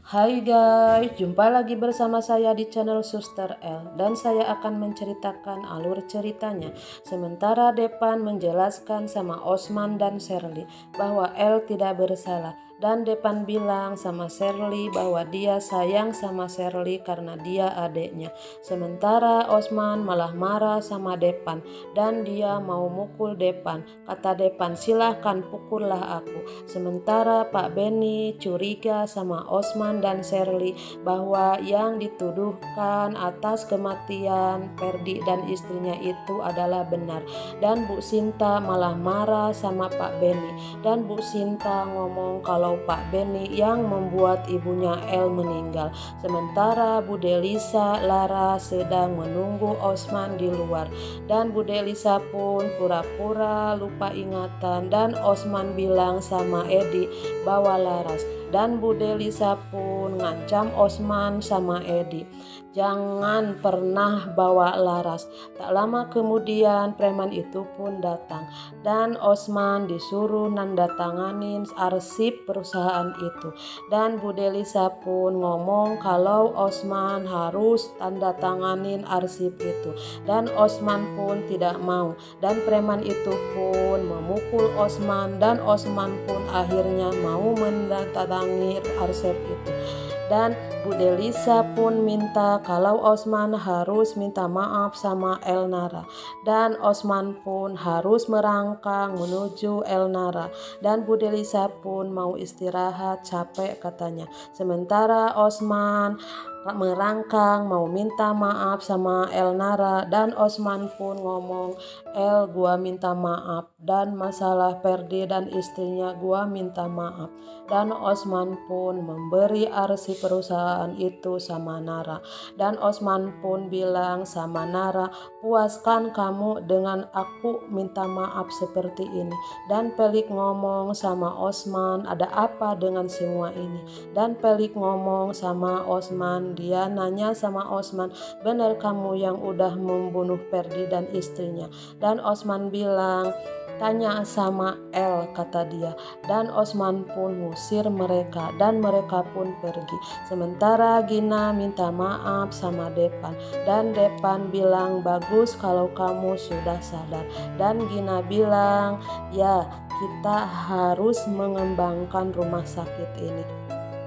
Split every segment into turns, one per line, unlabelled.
Hai guys, jumpa lagi bersama saya di channel Suster L dan saya akan menceritakan alur ceritanya. Sementara Depan menjelaskan sama Osman dan Shirley bahwa L tidak bersalah dan Depan bilang sama Shirley bahwa dia sayang sama Shirley karena dia adiknya. Sementara Osman malah marah sama Depan dan dia mau mukul Depan. Kata Depan, silahkan pukullah aku. Sementara Pak Benny curiga sama Osman dan Shirley bahwa yang dituduhkan atas kematian Ferdi dan istrinya itu adalah benar. Dan Bu Sinta malah marah sama Pak Benny. Dan Bu Sinta ngomong kalau Pak Benny yang membuat ibunya El meninggal. Sementara Bu Delisa Lara sedang menunggu Osman di luar. Dan Bu Delisa pun pura-pura lupa ingatan dan Osman bilang sama Edi bawa Laras. Dan Bu Delisa pun ngancam Osman sama Edi, jangan pernah bawa Laras. Tak lama kemudian preman itu pun datang dan Osman disuruh nandatanganin arsip perusahaan itu. Dan Bu Delisa pun ngomong kalau Osman harus tanda tanganin arsip itu dan Osman pun tidak mau. Dan preman itu pun memukul Osman dan Osman pun akhirnya mau menandatangani arsip itu. Dan Bu Delisa pun minta kalau Osman harus minta maaf sama Elnara dan Osman pun harus merangkang menuju Elnara dan Bu Delisa pun mau istirahat, capek katanya. Sementara Osman merangkang mau minta maaf sama Elnara dan Osman pun ngomong, El gua minta maaf dan masalah Ferdi dan istrinya gua minta maaf. Dan Osman pun memberi arsip perusahaan itu sama Nara dan Osman pun bilang sama Nara, puaskan kamu dengan aku minta maaf seperti ini. Dan Pelik ngomong sama Osman, ada apa dengan semua ini? Dan Pelik ngomong sama Osman, dia nanya sama Osman, benar kamu yang udah membunuh Ferdi dan istrinya? Dan Osman bilang, tanya sama El, kata dia. Dan Osman pun ngusir mereka dan mereka pun pergi. Sementara Gina minta maaf sama Depan dan Depan bilang bagus kalau kamu sudah sadar. Dan Gina bilang ya kita harus mengembangkan rumah sakit ini.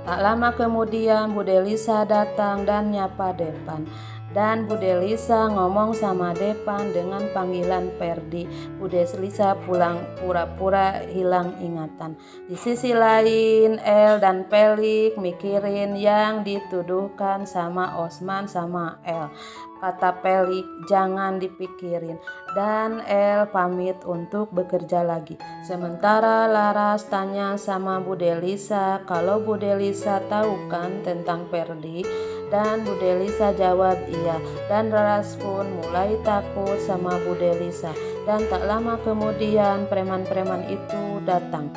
Tak lama kemudian Bu Delisa datang dan nyapa Depan. Dan Bu Delisa ngomong sama Depan dengan panggilan Ferdi. Bu Delisa pulang pura-pura hilang ingatan. Di sisi lain El dan Pelik mikirin yang dituduhkan sama Osman sama El. Kata Pelik, jangan dipikirin. Dan El pamit untuk bekerja lagi. Sementara Laras tanya sama Bu Delisa kalau Bu Delisa tahu kan tentang Ferdi. Dan Bu Delisa jawab iya. Dan Laras pun mulai takut sama Bu Delisa. Dan tak lama kemudian preman-preman itu datang.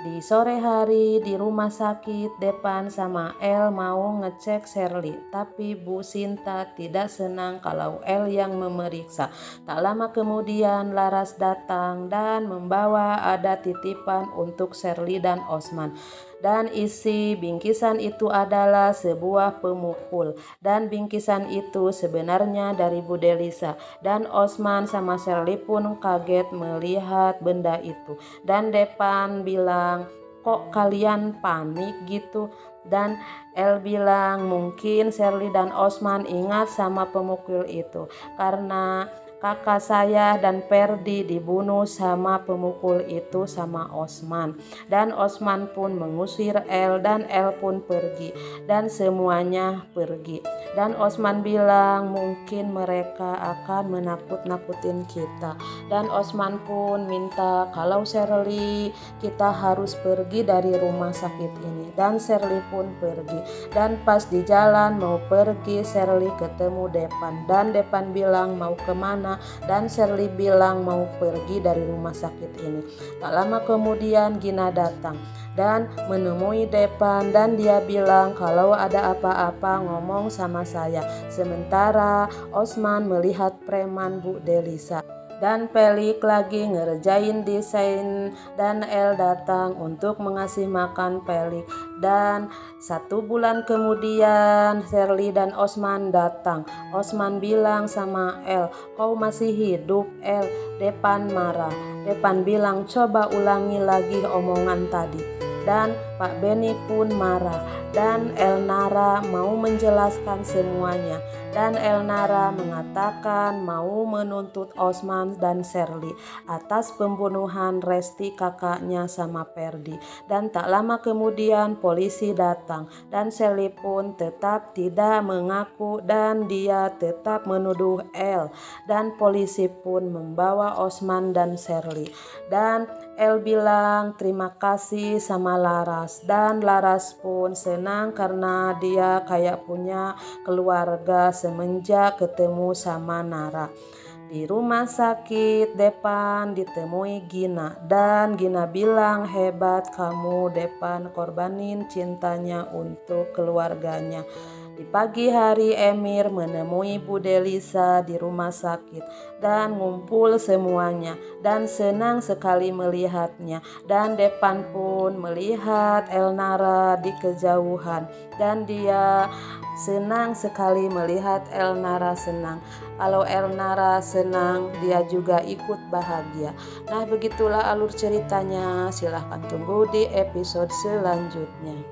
Di sore hari di rumah sakit Depan sama El mau ngecek Shirley, tapi Bu Sinta tidak senang kalau El yang memeriksa. Tak lama kemudian Laras datang dan membawa ada titipan untuk Shirley dan Osman. Dan isi bingkisan itu adalah sebuah pemukul dan bingkisan itu sebenarnya dari Bu Delisa. Dan Osman sama Shirley pun kaget melihat benda itu. Dan Depan bilang, kok kalian panik gitu? Dan El bilang mungkin Shirley dan Osman ingat sama pemukul itu karena kakak saya dan Ferdi dibunuh sama pemukul itu sama Osman. Dan Osman pun mengusir El dan El pun pergi dan semuanya pergi. Dan Osman bilang mungkin mereka akan menakut-nakutin kita. Dan Osman pun minta kalau Shirley kita harus pergi dari rumah sakit ini. Dan Shirley pun pergi. Dan pas di jalan mau pergi Shirley ketemu Depan. Dan Depan bilang mau kemana? Dan Shirley bilang mau pergi dari rumah sakit ini. Tak lama kemudian Gina datang dan menemui Depan dan dia bilang kalau ada apa-apa ngomong sama saya. Sementara Osman melihat preman Bu Delisa. Dan Pelik lagi ngerjain desain dan El datang untuk mengasih makan Pelik. Dan 1 bulan kemudian Shirley dan Osman datang. Osman bilang sama El, "Kau masih hidup, El?" Depan marah. Depan bilang, "Coba ulangi lagi omongan tadi." Dan Pak Benny pun marah. Dan Elnara mau menjelaskan semuanya. Dan Elnara mengatakan mau menuntut Osman dan Shirley atas pembunuhan Resti kakaknya sama Ferdi. Dan tak lama kemudian polisi datang dan Shirley pun tetap tidak mengaku dan dia tetap menuduh El. Dan polisi pun membawa Osman dan Shirley. Dan El bilang terima kasih sama Laras dan Laras pun senang karena dia kayak punya keluarga semenjak ketemu sama Nara. Di rumah sakit Depan ditemui Gina dan Gina bilang, "Hebat kamu Depan, korbanin cintanya untuk keluarganya." Di pagi hari Emir menemui Bu Delisa di rumah sakit dan ngumpul semuanya dan senang sekali melihatnya. Dan Depan pun melihat Elnara di kejauhan dan dia senang sekali melihat Elnara senang. Kalau Elnara senang, dia juga ikut bahagia. Nah, begitulah alur ceritanya. Silahkan tunggu di episode selanjutnya.